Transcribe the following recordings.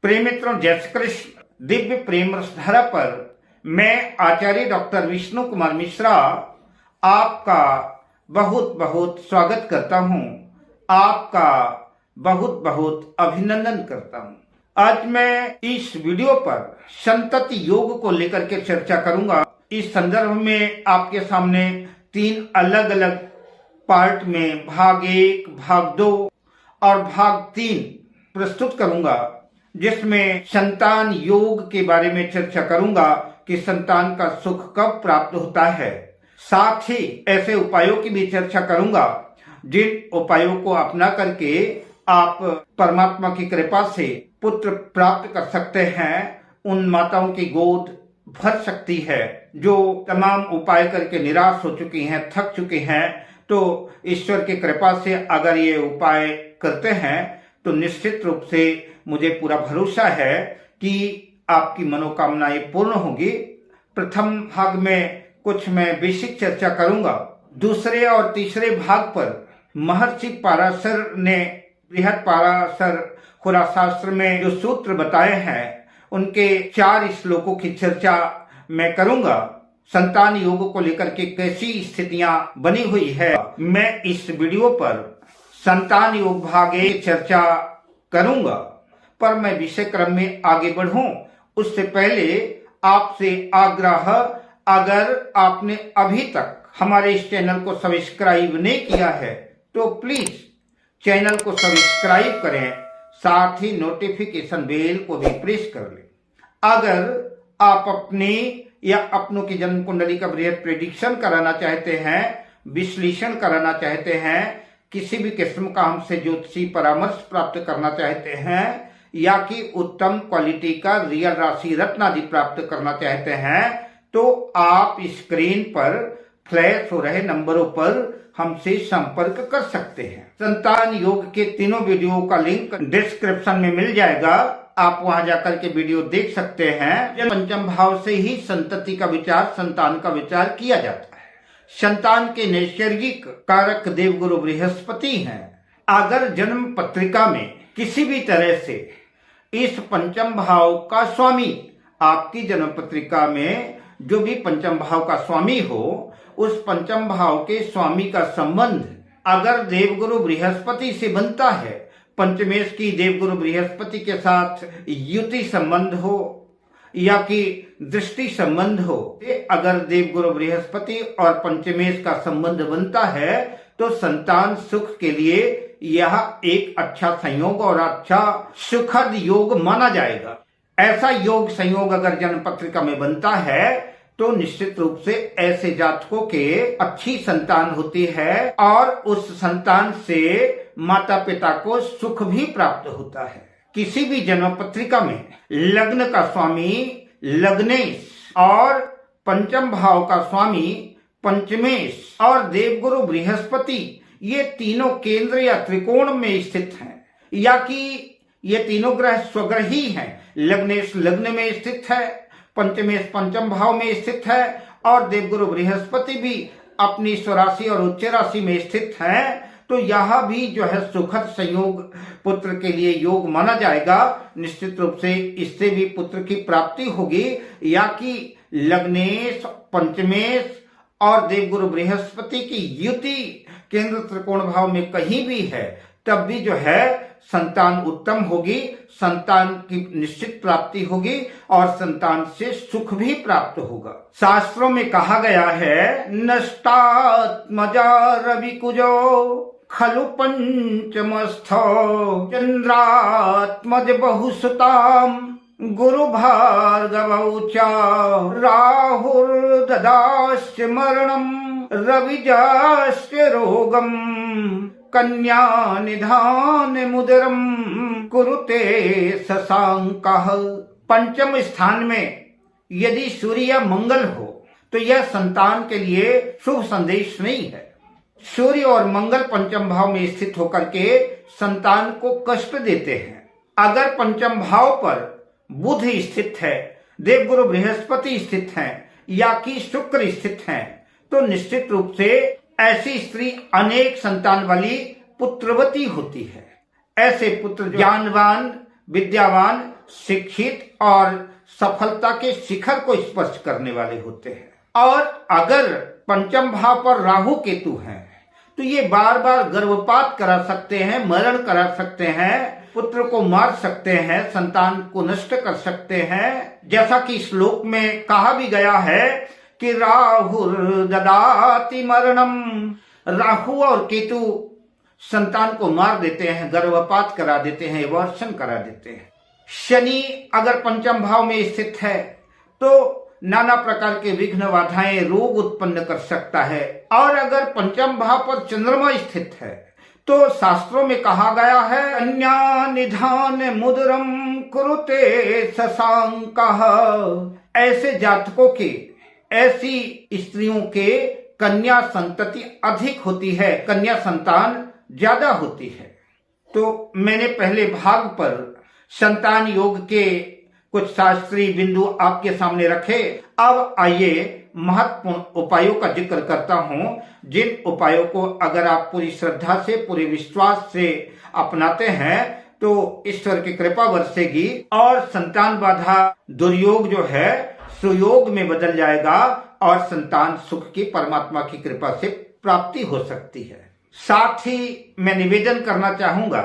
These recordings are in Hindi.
प्रिय मित्रों, जय श्री कृष्ण। दिव्य प्रेम रसधारा पर मैं आचार्य डॉक्टर विष्णु कुमार मिश्रा आपका बहुत बहुत स्वागत करता हूं, आपका बहुत बहुत अभिनंदन करता हूं। आज मैं इस वीडियो पर संतति योग को लेकर के चर्चा करूंगा। इस संदर्भ में आपके सामने 3 अलग अलग पार्ट में भाग 1, भाग 2 और भाग 3 प्रस्तुत करूंगा, जिसमें संतान योग के बारे में चर्चा करूंगा कि संतान का सुख कब प्राप्त होता है। साथ ही ऐसे उपायों की भी चर्चा करूंगा जिन उपायों को अपना करके आप परमात्मा की कृपा से पुत्र प्राप्त कर सकते हैं, उन माताओं की गोद भर सकती है जो तमाम उपाय करके निराश हो चुकी हैं, थक चुकी हैं। तो ईश्वर की कृपा से अगर ये उपाय करते हैं तो निश्चित रूप से मुझे पूरा भरोसा है कि आपकी मनोकामनाएं पूर्ण होगी। प्रथम भाग में कुछ मैं बेसिक चर्चा करूंगा। दूसरे और तीसरे भाग पर महर्षि पराशर ने बृहद पराशर खुराशास्त्र में जो सूत्र बताए हैं, उनके 4 श्लोकों की चर्चा मैं करूंगा। संतान योग को लेकर के कैसी स्थितियां बनी हुई है, मैं इस वीडियो पर संतान योग भाग 1 चर्चा करूंगा। पर मैं विषय क्रम में आगे बढ़ूं उससे पहले आपसे आग्रह, अगर आपने अभी तक हमारे इस चैनल को सब्सक्राइब नहीं किया है तो प्लीज चैनल को सब्सक्राइब करें, साथ ही नोटिफिकेशन बेल को भी प्रेस कर लें। अगर आप अपनी या अपनों की जन्म कुंडली का बृहद प्रेडिक्शन कराना चाहते हैं, विश्लेषण कराना चाहते हैं, किसी भी किस्म का हमसे ज्योतिषी परामर्श प्राप्त करना चाहते हैं, या कि उत्तम क्वालिटी का रियल राशि रत्न आदि प्राप्त करना चाहते हैं, तो आप स्क्रीन पर फ्लैश हो रहे नंबरों पर हमसे संपर्क कर सकते हैं। संतान योग के तीनों वीडियो का लिंक डिस्क्रिप्शन में मिल जाएगा, आप वहां जाकर के वीडियो देख सकते हैं। पंचम भाव से ही संतति का विचार, संतान का विचार किया जाता है। संतान के नैसर्गिक कारक देवगुरु बृहस्पति हैं। अगर जन्म पत्रिका में किसी भी तरह से इस पंचम भाव का स्वामी, आपकी जन्म पत्रिका में जो भी पंचम भाव का स्वामी हो, उस पंचम भाव के स्वामी का संबंध अगर देवगुरु बृहस्पति से बनता है, पंचमेश की देवगुरु बृहस्पति के साथ युति संबंध हो या कि दृष्टि संबंध हो, अगर देवगुरु बृहस्पति और पंचमेश का संबंध बनता है तो संतान सुख के लिए यह एक अच्छा संयोग और अच्छा सुखद योग माना जाएगा। ऐसा योग संयोग अगर जन्म पत्रिका में बनता है तो निश्चित रूप से ऐसे जातकों के अच्छी संतान होती है और उस संतान से माता पिता को सुख भी प्राप्त होता है। किसी भी जन्म पत्रिका में लग्न का स्वामी लग्नेश और पंचम भाव का स्वामी पंचमेश और देवगुरु बृहस्पति, ये तीनों केंद्र या त्रिकोण में स्थित हैं, या कि ये तीनों ग्रह स्वग्रही हैं। लग्नेश लग्न में स्थित है, पंचमेश पंचम भाव में स्थित है और देवगुरु बृहस्पति भी अपनी स्वराशि और उच्च राशि में स्थित है। तो यह भी जो है सुखद संयोग पुत्र के लिए योग माना जाएगा। निश्चित रूप से इससे भी पुत्र की प्राप्ति होगी, या कि लग्नेश पंचमेश और देवगुरु बृहस्पति की युति केंद्र त्रिकोण भाव में कहीं भी है, तब भी जो है संतान उत्तम होगी, संतान की निश्चित प्राप्ति होगी और संतान से सुख भी प्राप्त होगा। शास्त्रों में कहा गया है, नष्टात्मजा रवि कुजो खलु पंचमस्थो चंद्रात्मज बहुसुताम गुरु भार्गवौ च राहुर्ददाश्च मरणं रविजाश्च रोगम कन्या निधान मुदरम कुरुते शशांकः। पंचम स्थान में यदि सूर्य या मंगल हो तो यह संतान के लिए शुभ संदेश नहीं है। सूर्य और मंगल पंचम भाव में स्थित होकर के संतान को कष्ट देते हैं। अगर पंचम भाव पर बुध स्थित है, देवगुरु बृहस्पति स्थित हैं, या कि शुक्र स्थित हैं, तो निश्चित रूप से ऐसी स्त्री अनेक संतान वाली पुत्रवती होती है। ऐसे पुत्र ज्ञानवान, विद्यावान, शिक्षित और सफलता के शिखर को स्पर्श करने वाले होते हैं। और अगर पंचम भाव पर राहु केतु हैं तो ये बार बार गर्भपात करा सकते हैं, मरण करा सकते हैं, पुत्र को मार सकते हैं, संतान को नष्ट कर सकते हैं। जैसा कि श्लोक में कहा भी गया है कि राहुर ददाति मरणम, राहु और केतु संतान को मार देते हैं, गर्भपात करा देते हैं, एबॉर्शन करा देते हैं। शनि अगर पंचम भाव में स्थित है तो नाना प्रकार के विघ्न बाधाएं, रोग उत्पन्न कर सकता है। और अगर पंचम भाव पर चंद्रमा स्थित है तो शास्त्रों में कहा गया है कन्या निधान मुद्रम कुरुते शशांकः, ऐसे जातकों के, ऐसी स्त्रियों के कन्या संतति अधिक होती है, कन्या संतान ज्यादा होती है। तो मैंने पहले भाग पर संतान योग के कुछ शास्त्रीय बिंदु आपके सामने रखे। अब आइए महत्वपूर्ण उपायों का जिक्र करता हूं, जिन उपायों को अगर आप पूरी श्रद्धा से, पूरे विश्वास से अपनाते हैं तो ईश्वर की कृपा बरसेगी और संतान बाधा दुर्योग जो है सुयोग में बदल जाएगा और संतान सुख की परमात्मा की कृपा से प्राप्ति हो सकती है। साथ ही मैं निवेदन करना चाहूंगा,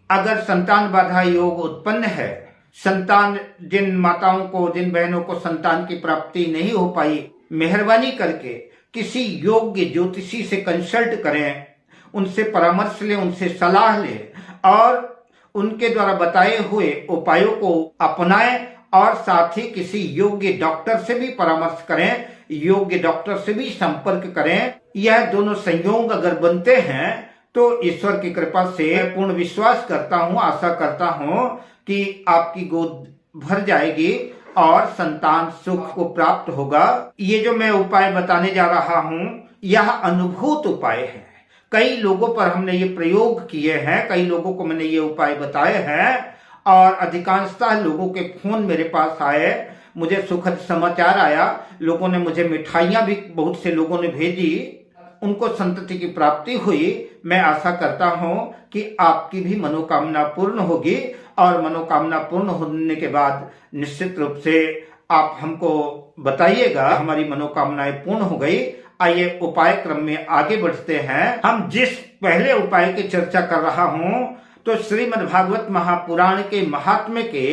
अगर संतान बाधा योग उत्पन्न है, संतान, जिन माताओं को, जिन बहनों को संतान की प्राप्ति नहीं हो पाई, मेहरबानी करके किसी योग्य ज्योतिषी से कंसल्ट करें, उनसे परामर्श लें, उनसे सलाह लें और उनके द्वारा बताए हुए उपायों को अपनाएं और साथ ही किसी योग्य डॉक्टर से भी परामर्श करें, योग्य डॉक्टर से भी संपर्क करें। यह दोनों संयोग अगर बनते हैं तो ईश्वर की कृपा से पूर्ण विश्वास करता हूं, आशा करता हूं कि आपकी गोद भर जाएगी और संतान सुख को प्राप्त होगा। ये जो मैं उपाय बताने जा रहा हूं यह अनुभूत उपाय है। कई लोगों पर हमने ये प्रयोग किए हैं, कई लोगों को मैंने ये उपाय बताए हैं और अधिकांशतः लोगों के फोन मेरे पास आए, मुझे सुखद समाचार आया, लोगों ने मुझे मिठाइयां भी बहुत से लोगों ने भेजी, उनको संतति की प्राप्ति हुई। मैं आशा करता हूं कि आपकी भी मनोकामना पूर्ण होगी और मनोकामना पूर्ण होने के बाद निश्चित रूप से आप हमको बताइएगा हमारी मनोकामनाएं पूर्ण हो गई। आइए उपाय क्रम में आगे बढ़ते हैं। हम जिस पहले उपाय की चर्चा कर रहा हूं तो श्रीमद् भागवत महापुराण के महात्म्य के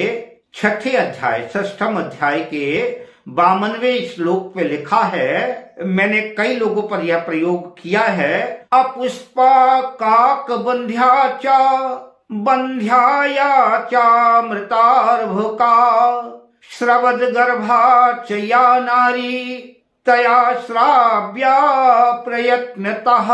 6ठे अध्याय, 6ठम अध्याय के 52वें श्लोक पे लिखा है, मैंने कई लोगों पर यह प्रयोग किया है, अपुष्पा काक बंध्या चा बंध्याया चा मृतार्भका श्रवद गर्भा च या नारी तया श्राव्या प्रयत्नतः।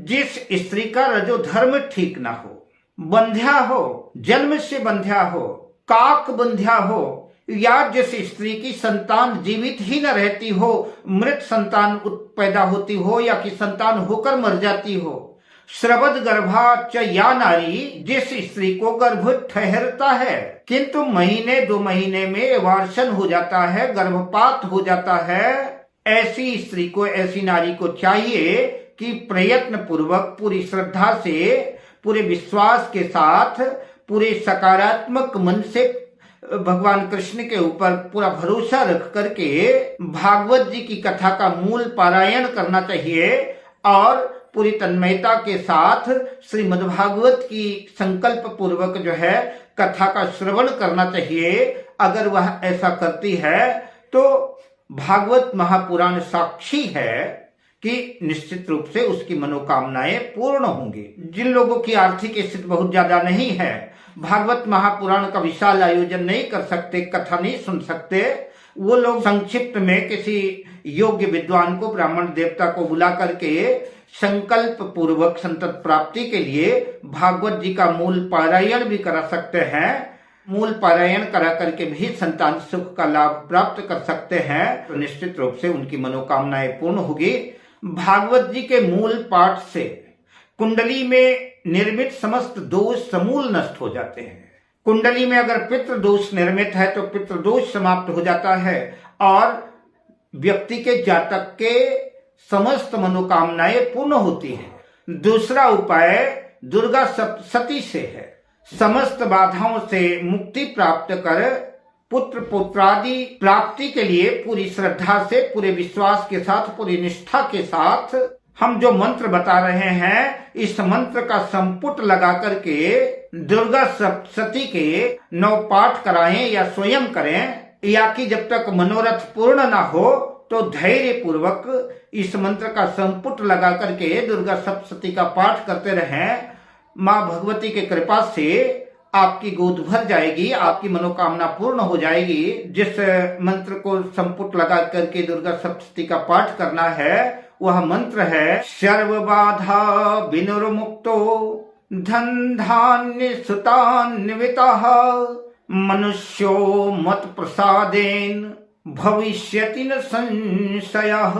जिस स्त्री का रजोधर्म ठीक ना हो, बंध्या हो, जन्म से बंध्या हो, काक बंध्या हो, या जिस स्त्री की संतान जीवित ही न रहती हो, मृत संतान पैदा होती हो या कि संतान होकर मर जाती हो, श्रवद गर्भा च या नारी, जिस स्त्री को गर्भ ठहरता है किंतु महीने 2 महीने में एबॉर्शन हो जाता है, गर्भपात हो जाता है, ऐसी स्त्री को, ऐसी नारी को चाहिए कि प्रयत्न पूर्वक, पूरी श्रद्धा से, पूरे विश्वास के साथ, पूरे सकारात्मक मन से भगवान कृष्ण के ऊपर पूरा भरोसा रख करके भागवत जी की कथा का मूल पारायण करना चाहिए और पूरी तन्मयता के साथ श्रीमद् भागवत की संकल्प पूर्वक जो है कथा का श्रवण करना चाहिए। अगर वह ऐसा करती है तो भागवत महापुराण साक्षी है कि निश्चित रूप से उसकी मनोकामनाएं पूर्ण होंगी। जिन लोगों की आर्थिक स्थिति बहुत ज्यादा नहीं है, भागवत महापुराण का विशाल आयोजन नहीं कर सकते, कथा नहीं सुन सकते, वो लोग संक्षिप्त में किसी योग्य विद्वान को, ब्राह्मण देवता को बुला करके संकल्प पूर्वक संतत प्राप्ति के लिए भागवत जी का मूल पारायण भी करा सकते हैं। मूल पारायण करा करके भी संतान सुख का लाभ प्राप्त कर सकते हैं तो निश्चित रूप से उनकी मनोकामनाएं पूर्ण होगी। भागवत जी के मूल पाठ से कुंडली में निर्मित समस्त दोष समूल नष्ट हो जाते हैं। कुंडली में अगर पितृ दोष निर्मित है तो पितृ दोष समाप्त हो जाता है और व्यक्ति के जातक के समस्त मनोकामनाएं पूर्ण होती हैं। दूसरा उपाय दुर्गा सप्तशती से है। समस्त बाधाओं से मुक्ति प्राप्त कर पुत्र पुत्रादि प्राप्ति के लिए पूरी श्रद्धा से, पूरे विश्वास के साथ, पूरी निष्ठा के साथ हम जो मंत्र बता रहे हैं, इस मंत्र का संपुट लगा करके दुर्गा सप्तशती के 9 पाठ कराएं या स्वयं करें, या कि जब तक मनोरथ पूर्ण ना हो तो धैर्य पूर्वक इस मंत्र का संपुट लगा करके दुर्गा सप्तशती का पाठ करते रहें। माँ भगवती की कृपा से आपकी गोद भर जाएगी, आपकी मनोकामना पूर्ण हो जाएगी। जिस मंत्र को संपुट लगा करके दुर्गा सप्तशती का पाठ करना है वह मंत्र है सर्व बाधा विनुर्मुक्तो धन धान्य सुतान्वितः मनुष्यो मत प्रसादेन भविष्यति न संशयः।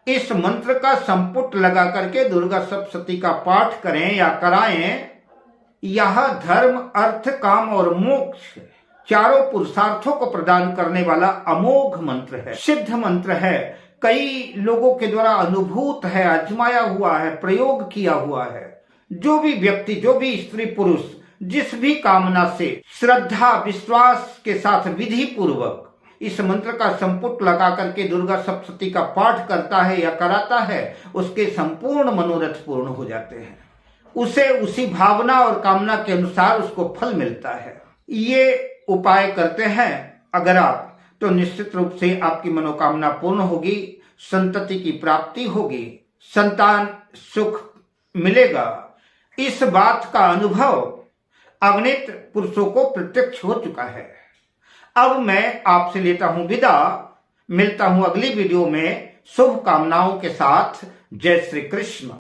इस मंत्र का संपुट लगा करके दुर्गा सप्तशती का पाठ करें या कराएं। यह धर्म, अर्थ, काम और मोक्ष चारों पुरुषार्थों को प्रदान करने वाला अमोघ मंत्र है, सिद्ध मंत्र है। कई लोगों के द्वारा अनुभूत है, आजमाया हुआ है, प्रयोग किया हुआ है। जो भी व्यक्ति, जो भी स्त्री पुरुष जिस भी कामना से श्रद्धा विश्वास के साथ विधि पूर्वक इस मंत्र का संपुट लगा करके दुर्गा सप्तशती का पाठ करता है या कराता है, उसके संपूर्ण मनोरथ पूर्ण हो जाते हैं। उसे उसी भावना और कामना के अनुसार उसको फल मिलता है। ये उपाय करते हैं अगर आप, तो निश्चित रूप से आपकी मनोकामना पूर्ण होगी, संतति की प्राप्ति होगी, संतान सुख मिलेगा। इस बात का अनुभव अगणित पुरुषों को प्रत्यक्ष हो चुका है। अब मैं आपसे लेता हूं विदा, मिलता हूं अगली वीडियो में शुभ कामनाओं के साथ। जय श्री कृष्ण।